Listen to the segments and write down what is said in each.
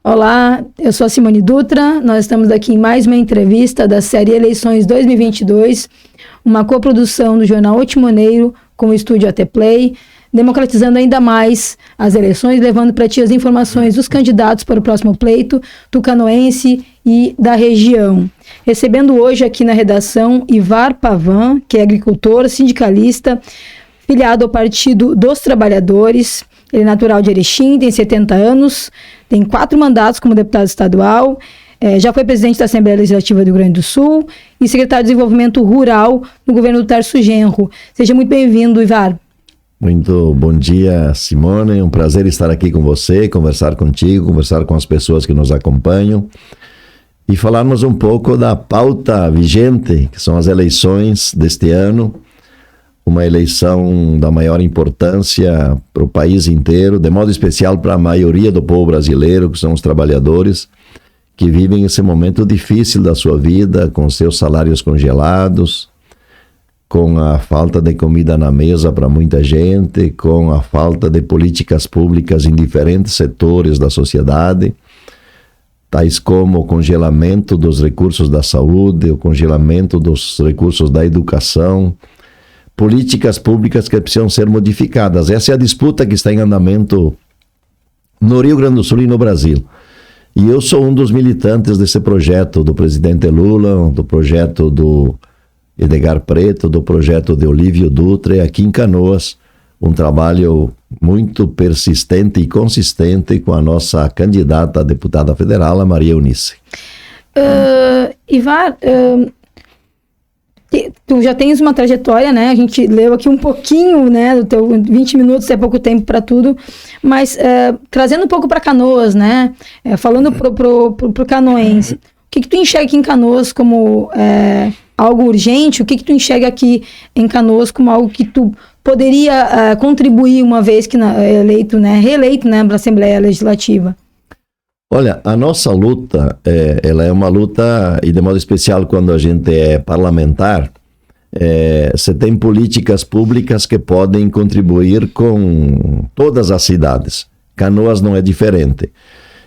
Olá, eu sou a Simone Dutra, nós estamos aqui em mais uma entrevista da série Eleições 2022, uma coprodução do jornal O Timoneiro com o estúdio AT Play, democratizando ainda mais as eleições, levando para ti as informações dos candidatos para o próximo pleito, tucanoense e da região. Recebendo hoje aqui na redação Ivar Pavan, que é agricultor, sindicalista, filiado ao Partido dos Trabalhadores. Ele é natural de Erechim, tem 70 anos, tem 4 mandatos como deputado estadual, já foi presidente da Assembleia Legislativa do Rio Grande do Sul e secretário de Desenvolvimento Rural no governo do Tarso Genro. Seja muito bem-vindo, Ivar. Muito bom dia, Simone. É um prazer estar aqui com você, conversar contigo, conversar com as pessoas que nos acompanham e falarmos um pouco da pauta vigente, que são as eleições deste ano. Uma eleição da maior importância para o país inteiro, de modo especial para a maioria do povo brasileiro, que são os trabalhadores, que vivem esse momento difícil da sua vida, com seus salários congelados, com a falta de comida na mesa para muita gente, com a falta de políticas públicas em diferentes setores da sociedade, tais como o congelamento dos recursos da saúde, o congelamento dos recursos da educação, políticas públicas que precisam ser modificadas. Essa é a disputa que está em andamento no Rio Grande do Sul e no Brasil. E eu sou um dos militantes desse projeto do presidente Lula, do projeto do Edgar Preto, do projeto de Olívio Dutra, aqui em Canoas, um trabalho muito persistente e consistente com a nossa candidata a deputada federal, a Maria Eunice. Ivar, tu já tens uma trajetória, né? A gente leu aqui um pouquinho, né? Do teu 20 minutos é pouco tempo para tudo, mas trazendo um pouco para Canoas, né? Falando pro canoense, o que tu enxerga aqui em Canoas como algo urgente? O que tu enxerga aqui em Canoas como algo que tu poderia contribuir uma vez que reeleito, né, para a Assembleia Legislativa? Olha, a nossa luta, ela é uma luta, e de modo especial quando a gente é parlamentar, você tem políticas públicas que podem contribuir com todas as cidades. Canoas não é diferente.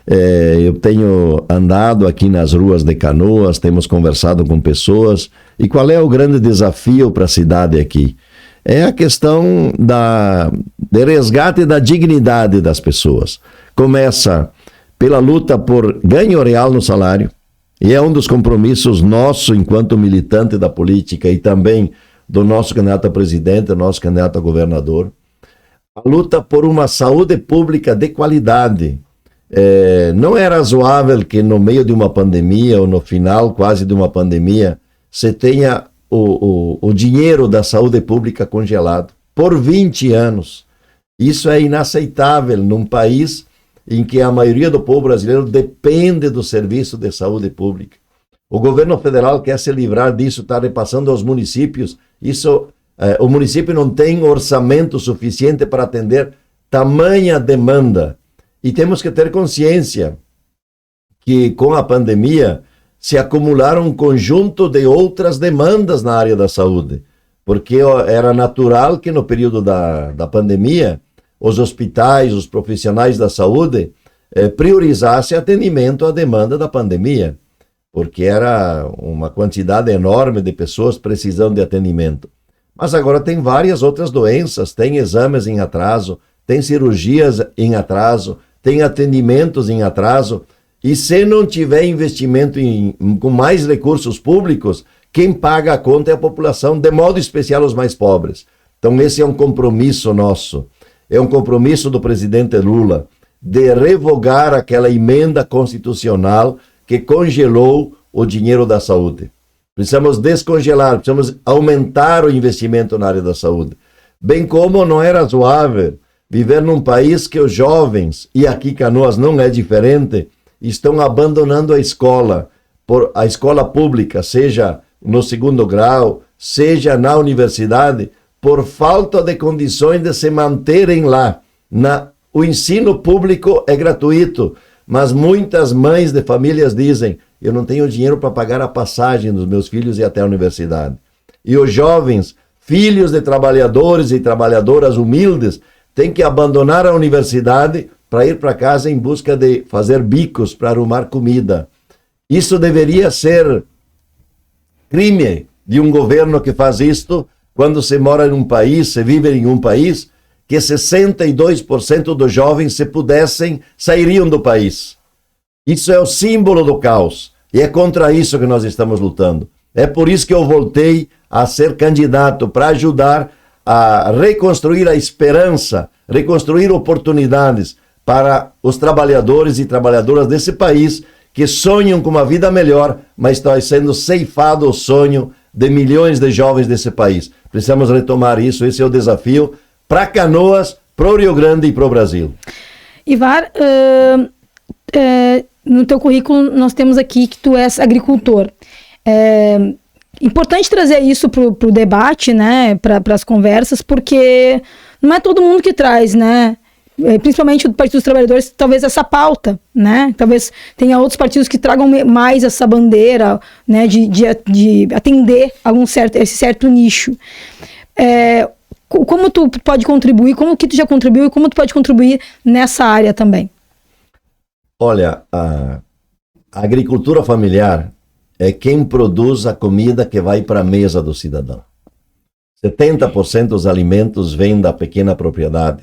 Eu tenho andado aqui nas ruas de Canoas, temos conversado com pessoas, e qual é o grande desafio para a cidade aqui? É a questão de resgate da dignidade das pessoas. Começa pela luta por ganho real no salário, e é um dos compromissos nosso enquanto militante da política e também do nosso candidato a presidente, do nosso candidato a governador. A luta por uma saúde pública de qualidade. Não é razoável que no meio de uma pandemia, ou no final quase de uma pandemia, você tenha o dinheiro da saúde pública congelado por 20 anos. Isso é inaceitável num país em que a maioria do povo brasileiro depende do serviço de saúde pública. O governo federal quer se livrar disso, está repassando aos municípios. O município não tem orçamento suficiente para atender tamanha demanda. E temos que ter consciência que com a pandemia se acumularam um conjunto de outras demandas na área da saúde, porque era natural que no período da pandemia os hospitais, os profissionais da saúde priorizassem atendimento à demanda da pandemia, porque era uma quantidade enorme de pessoas precisando de atendimento. Mas agora tem várias outras doenças, tem exames em atraso, tem cirurgias em atraso, tem atendimentos em atraso, e se não tiver investimento com mais recursos públicos, quem paga a conta é a população, de modo especial os mais pobres. Então esse é um compromisso nosso, é um compromisso do presidente Lula, de revogar aquela emenda constitucional que congelou o dinheiro da saúde. Precisamos descongelar, precisamos aumentar o investimento na área da saúde. Bem como não é razoável viver num país que os jovens, e aqui Canoas não é diferente, estão abandonando a escola pública, seja no segundo grau, seja na universidade, por falta de condições de se manterem lá. O ensino público é gratuito, mas muitas mães de famílias dizem: eu não tenho dinheiro para pagar a passagem dos meus filhos e até a universidade. E os jovens, filhos de trabalhadores e trabalhadoras humildes, têm que abandonar a universidade para ir para casa em busca de fazer bicos para arrumar comida. Isso deveria ser crime de um governo que faz isto quando se mora em um país, se vive em um país, que 62% dos jovens, se pudessem, sairiam do país. Isso é o símbolo do caos. E é contra isso que nós estamos lutando. É por isso que eu voltei a ser candidato, para ajudar a reconstruir a esperança, reconstruir oportunidades para os trabalhadores e trabalhadoras desse país que sonham com uma vida melhor, mas está sendo ceifado o sonho de milhões de jovens desse país. Precisamos retomar isso, esse é o desafio para Canoas, para o Rio Grande e para o Brasil. Ivar, no teu currículo nós temos aqui que tu és agricultor. Importante trazer isso para o debate, né, para as conversas, porque não é todo mundo que traz, né, principalmente o Partido dos Trabalhadores, talvez essa pauta, né, talvez tenha outros partidos que tragam mais essa bandeira, né, de atender esse certo nicho. Como tu pode contribuir, como que tu já contribuiu e como tu pode contribuir nessa área também? Olha, a agricultura familiar é quem produz a comida que vai para a mesa do cidadão. 70% dos alimentos vêm da pequena propriedade.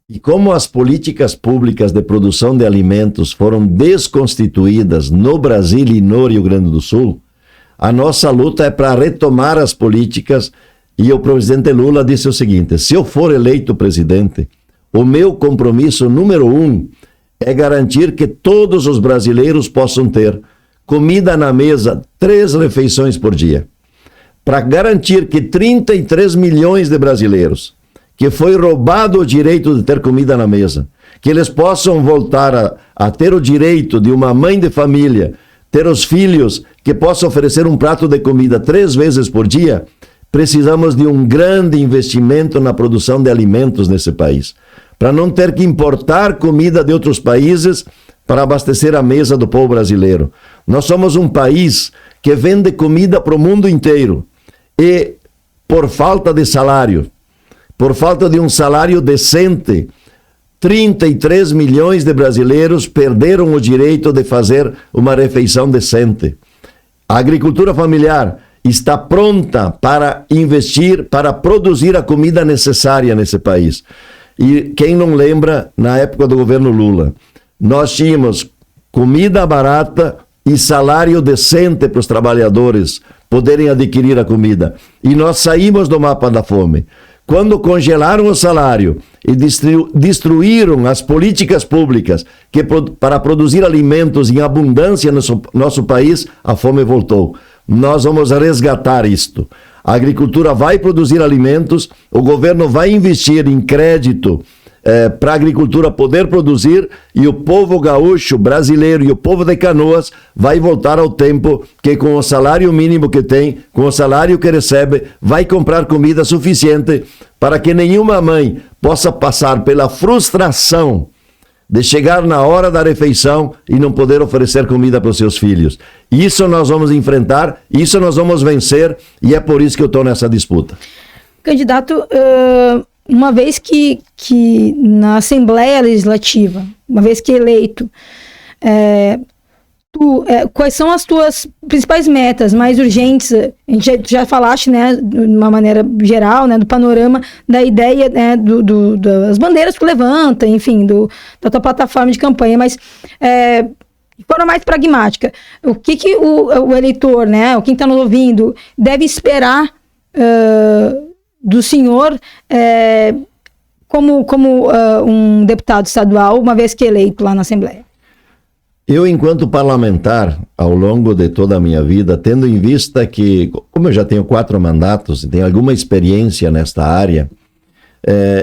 E como as políticas públicas de produção de alimentos foram desconstituídas no Brasil e no Rio Grande do Sul, a nossa luta é para retomar as políticas. E o presidente Lula disse o seguinte: se eu for eleito presidente, o meu compromisso número 1 é garantir que todos os brasileiros possam ter comida na mesa 3 refeições por dia. Para garantir que 33 milhões de brasileiros que foi roubado o direito de ter comida na mesa, que eles possam voltar a ter o direito de uma mãe de família, ter os filhos que possam oferecer um prato de comida 3 vezes por dia, precisamos de um grande investimento na produção de alimentos nesse país, para não ter que importar comida de outros países para abastecer a mesa do povo brasileiro. Nós somos um país que vende comida para o mundo inteiro e, por falta de salário, por falta de um salário decente, 33 milhões de brasileiros perderam o direito de fazer uma refeição decente. A agricultura familiar está pronta para investir, para produzir a comida necessária nesse país. E quem não lembra, na época do governo Lula, nós tínhamos comida barata e salário decente para os trabalhadores poderem adquirir a comida. E nós saímos do mapa da fome. Quando congelaram o salário e destruíram as políticas públicas para produzir alimentos em abundância no nosso país, a fome voltou. Nós vamos resgatar isto. A agricultura vai produzir alimentos, o governo vai investir em crédito para a agricultura poder produzir, e o povo gaúcho, brasileiro e o povo de Canoas vai voltar ao tempo que, com o salário mínimo que tem, com o salário que recebe, vai comprar comida suficiente para que nenhuma mãe possa passar pela frustração de chegar na hora da refeição e não poder oferecer comida para os seus filhos. Isso nós vamos enfrentar, isso nós vamos vencer, e é por isso que eu estou nessa disputa. Candidato, uma vez que na Assembleia Legislativa, uma vez que eleito, quais são as tuas principais metas mais urgentes? A gente já falaste, né, de uma maneira geral, né, do panorama da ideia, né, das bandeiras que tu levanta, enfim, da tua plataforma de campanha, mas de forma mais pragmática, o que o eleitor, né, quem está nos ouvindo, deve esperar do senhor como um deputado estadual, uma vez que eleito lá na Assembleia? Eu, enquanto parlamentar, ao longo de toda a minha vida, tendo em vista que, como eu já tenho 4 mandatos e tenho alguma experiência nesta área,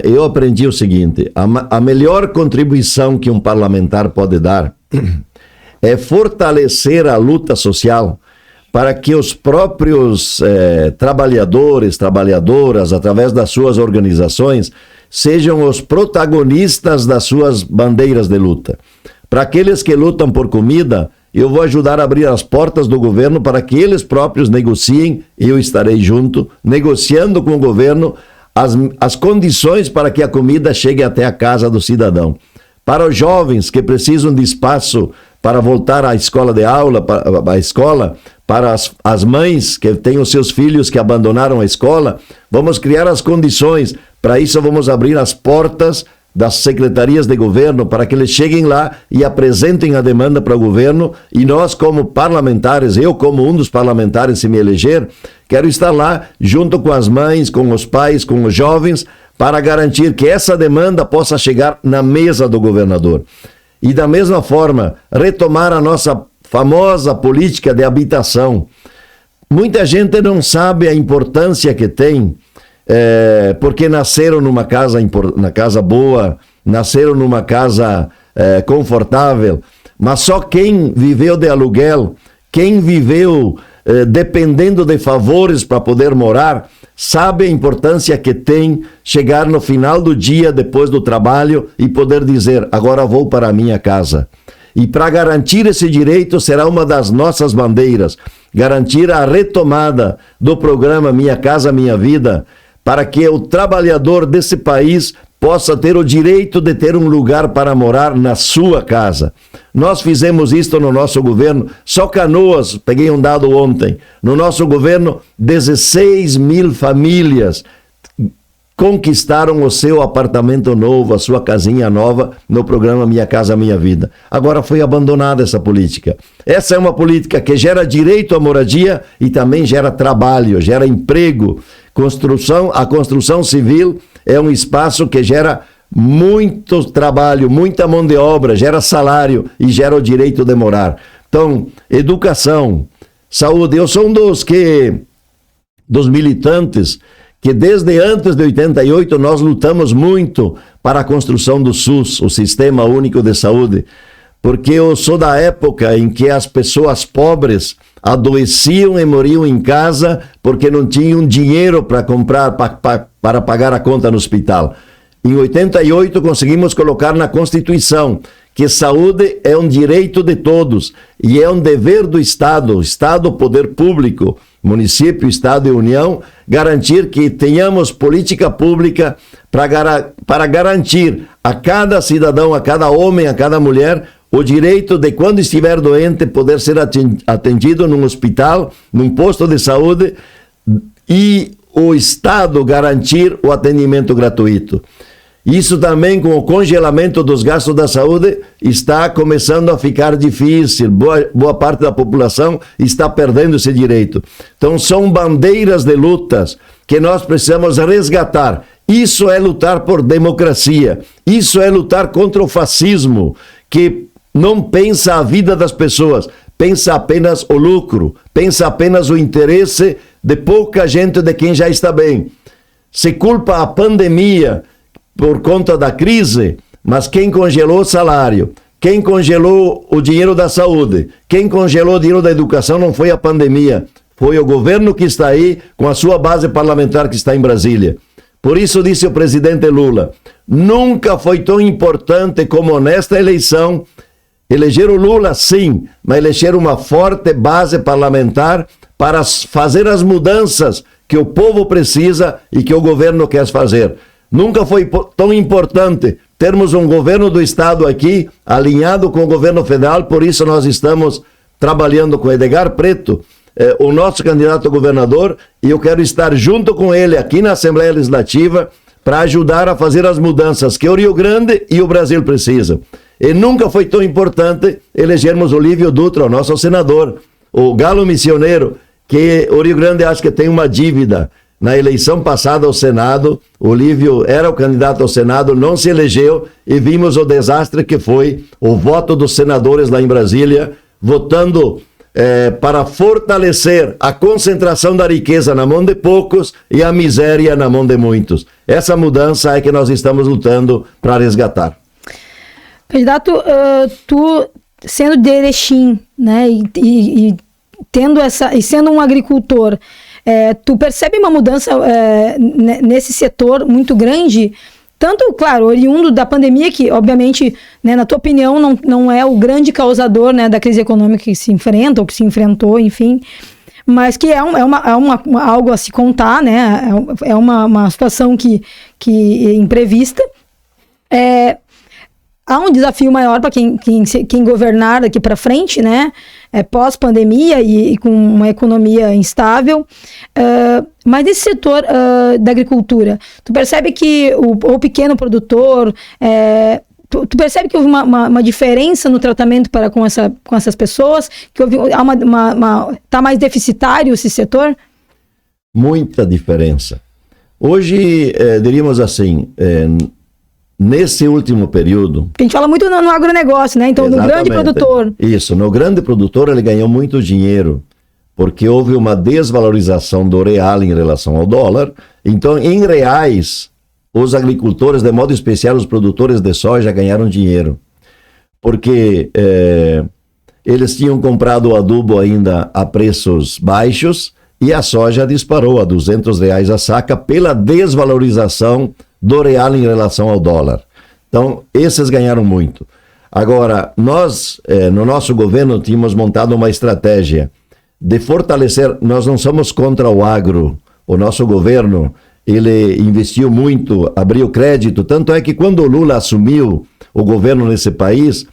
eu aprendi o seguinte: a melhor contribuição que um parlamentar pode dar é fortalecer a luta social para que os próprios trabalhadores, trabalhadoras, através das suas organizações, sejam os protagonistas das suas bandeiras de luta. Para aqueles que lutam por comida, eu vou ajudar a abrir as portas do governo para que eles próprios negociem, eu estarei junto, negociando com o governo as condições para que a comida chegue até a casa do cidadão. para os jovens que precisam de espaço para voltar à escola de aula, à escola, para as mães que têm os seus filhos que abandonaram a escola. Vamos criar as condições. Para isso, vamos abrir as portas das secretarias de governo para que eles cheguem lá e apresentem a demanda para o governo, e nós como parlamentares, eu como um dos parlamentares, se me eleger, quero estar lá junto com as mães, com os pais, com os jovens, para garantir que essa demanda possa chegar na mesa do governador. E da mesma forma, retomar a nossa famosa política de habitação. Muita gente não sabe a importância que tem, porque nasceram numa casa boa, nasceram numa casa confortável, mas só quem viveu de aluguel, quem viveu dependendo de favores para poder morar, sabe a importância que tem chegar no final do dia, depois do trabalho, e poder dizer, agora vou para a minha casa. E para garantir esse direito será uma das nossas bandeiras, garantir a retomada do programa Minha Casa Minha Vida, para que o trabalhador desse país possa ter o direito de ter um lugar para morar na sua casa. Nós fizemos isto no nosso governo, só Canoas, peguei um dado ontem, no nosso governo 16 mil famílias conquistaram o seu apartamento novo, a sua casinha nova, no programa Minha Casa Minha Vida. Agora foi abandonada essa política. Essa é uma política que gera direito à moradia e também gera trabalho, gera emprego. A construção civil é um espaço que gera muito trabalho, muita mão de obra, gera salário e gera o direito de morar. Então, educação, saúde. Eu sou um dos militantes que desde antes de 88 nós lutamos muito para a construção do SUS, o Sistema Único de Saúde, porque eu sou da época em que as pessoas pobres adoeciam e moriam em casa porque não tinham dinheiro para comprar, para pagar a conta no hospital. Em 88 conseguimos colocar na Constituição que saúde é um direito de todos e é um dever do Estado, poder público, município, Estado e União, garantir que tenhamos política pública para garantir a cada cidadão, a cada homem, a cada mulher, o direito de, quando estiver doente, poder ser atendido num hospital, num posto de saúde, e o Estado garantir o atendimento gratuito. Isso também, com o congelamento dos gastos da saúde, está começando a ficar difícil. Boa parte da população está perdendo esse direito. Então, são bandeiras de lutas que nós precisamos resgatar. Isso é lutar por democracia. Isso é lutar contra o fascismo, que não pensa a vida das pessoas, pensa apenas o lucro, pensa apenas o interesse de pouca gente, de quem já está bem. Se culpa a pandemia por conta da crise, mas quem congelou o salário, quem congelou o dinheiro da saúde, quem congelou o dinheiro da educação não foi a pandemia, foi o governo que está aí com a sua base parlamentar que está em Brasília. Por isso disse o presidente Lula, nunca foi tão importante como nesta eleição eleger o Lula, sim, mas eleger uma forte base parlamentar para fazer as mudanças que o povo precisa e que o governo quer fazer. Nunca foi tão importante termos um governo do Estado aqui, alinhado com o governo federal, por isso nós estamos trabalhando com Edgar Preto, o nosso candidato a governador, e eu quero estar junto com ele aqui na Assembleia Legislativa para ajudar a fazer as mudanças que o Rio Grande e o Brasil precisam. E nunca foi tão importante elegermos o Lívio Dutra, o nosso senador, o galo missioneiro, que o Rio Grande acha que tem uma dívida. Na eleição passada ao Senado, o Lívio era o candidato ao Senado, não se elegeu, e vimos o desastre que foi o voto dos senadores lá em Brasília, votando para fortalecer a concentração da riqueza na mão de poucos e a miséria na mão de muitos. Essa mudança é que nós estamos lutando para resgatar. Candidato, tu sendo de Erechim, né, e tendo e sendo um agricultor, tu percebe uma mudança nesse setor muito grande, tanto, claro, oriundo da pandemia, que obviamente, né, na tua opinião, não é o grande causador, né, da crise econômica que se enfrenta, ou que se enfrentou, enfim, mas que algo a se contar, né, é uma situação que imprevista. há um desafio maior para quem governar daqui para frente, né? Pós-pandemia e com uma economia instável. Mas nesse setor da agricultura, tu percebe que o pequeno produtor... Tu percebe que houve uma diferença no tratamento com essas pessoas? Que está mais deficitário esse setor? Muita diferença. Hoje, diríamos assim, nesse último período... A gente fala muito no agronegócio, né? Então, no grande produtor. Isso, no grande produtor ele ganhou muito dinheiro, porque houve uma desvalorização do real em relação ao dólar. Então, em reais... Os agricultores, de modo especial os produtores de soja, ganharam dinheiro, porque eles tinham comprado o adubo ainda a preços baixos e a soja disparou a R$200 a saca pela desvalorização do real em relação ao dólar. Então, esses ganharam muito. Agora, nós, no nosso governo, tínhamos montado uma estratégia de fortalecer, nós não somos contra o agro, o nosso governo... Ele investiu muito, abriu crédito, tanto é que quando o Lula assumiu o governo nesse país,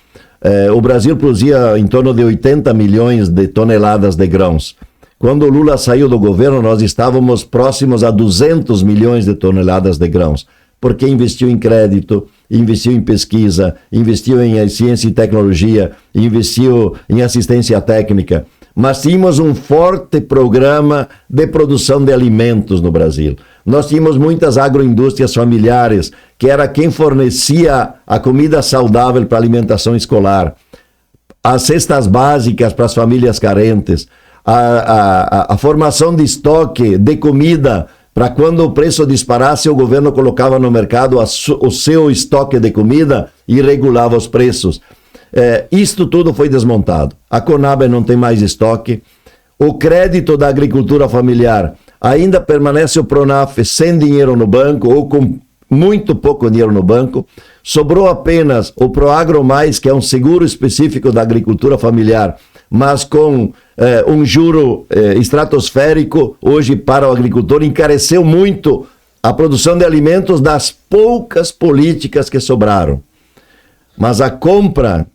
o Brasil produzia em torno de 80 milhões de toneladas de grãos. Quando o Lula saiu do governo, nós estávamos próximos a 200 milhões de toneladas de grãos, porque investiu em crédito, investiu em pesquisa, investiu em ciência e tecnologia, investiu em assistência técnica. Mas tínhamos um forte programa de produção de alimentos no Brasil. Nós tínhamos muitas agroindústrias familiares, que era quem fornecia a comida saudável para a alimentação escolar, as cestas básicas para as famílias carentes, a formação de estoque de comida, para quando o preço disparasse, o governo colocava no mercado o seu estoque de comida e regulava os preços. Isto tudo foi desmontado. A Conab não tem mais estoque. O crédito da agricultura familiar ainda permanece o Pronaf sem dinheiro no banco ou com muito pouco dinheiro no banco. Sobrou apenas o Proagro Mais, que é um seguro específico da agricultura familiar, mas com um juro estratosférico hoje para o agricultor. Encareceu muito a produção de alimentos das poucas políticas que sobraram. Mas a compra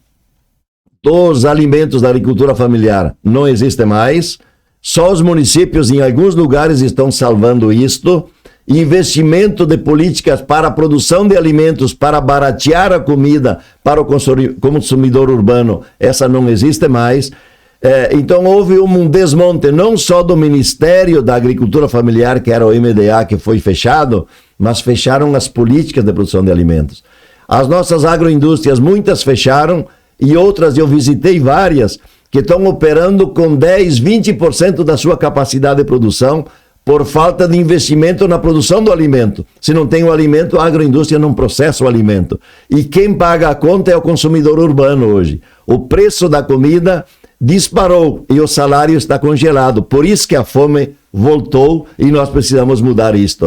dos alimentos da agricultura familiar não existe mais. Só os municípios em alguns lugares estão salvando isto. Investimento de políticas para a produção de alimentos, para baratear a comida para o consumidor urbano, essa não existe mais. Então houve um desmonte não só do Ministério da Agricultura Familiar, que era o MDA, que foi fechado, mas fecharam as políticas de produção de alimentos. As nossas agroindústrias, muitas fecharam, e outras, eu visitei várias, que estão operando com 10, 20% da sua capacidade de produção por falta de investimento na produção do alimento. Se não tem o alimento, a agroindústria não processa o alimento. E quem paga a conta é o consumidor urbano hoje. O preço da comida disparou e o salário está congelado. Por isso que a fome voltou e nós precisamos mudar isto.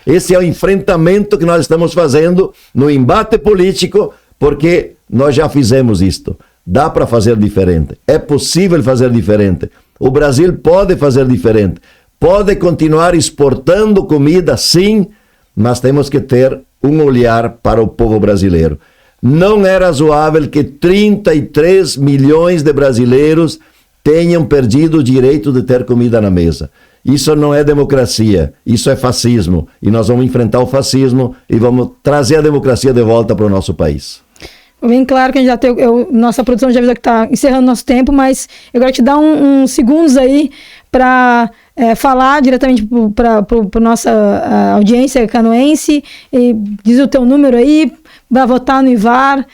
Esse é o enfrentamento que nós estamos fazendo no embate político, porque nós já fizemos isto. Dá para fazer diferente. É possível fazer diferente. O Brasil pode fazer diferente. Pode continuar exportando comida, sim, mas temos que ter um olhar para o povo brasileiro. Não é razoável que 33 milhões de brasileiros tenham perdido o direito de ter comida na mesa. Isso não é democracia, isso é fascismo. E nós vamos enfrentar o fascismo e vamos trazer a democracia de volta para o nosso país. Bem claro que a gente já tem, nossa produção já avisou que está encerrando nosso tempo, mas eu quero te dar uns segundos aí para falar diretamente para a nossa audiência canoense. E diz o teu número aí, vai votar no IVAR,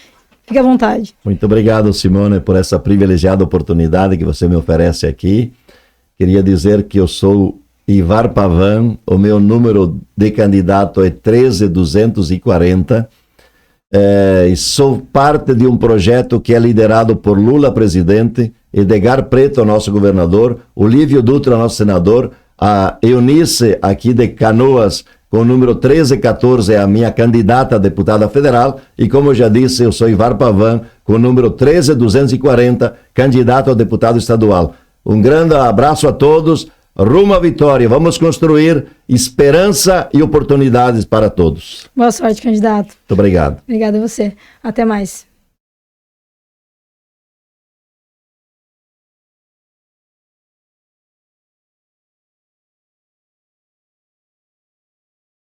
fique à vontade. Muito obrigado, Simone, por essa privilegiada oportunidade que você me oferece aqui. Queria dizer que eu sou Ivar Pavan, o meu número de candidato é 13240. E sou parte de um projeto que é liderado por Lula, presidente, Edgar Preto, nosso governador, Olívio Dutra, nosso senador, a Eunice, aqui de Canoas, com o número 1314, é a minha candidata a deputada federal, e como eu já disse, eu sou Ivar Pavan, com o número 13240, candidato a deputado estadual. Um grande abraço a todos, rumo à vitória. Vamos construir esperança e oportunidades para todos. Boa sorte, candidato. Muito obrigado. Obrigada a você. Até mais.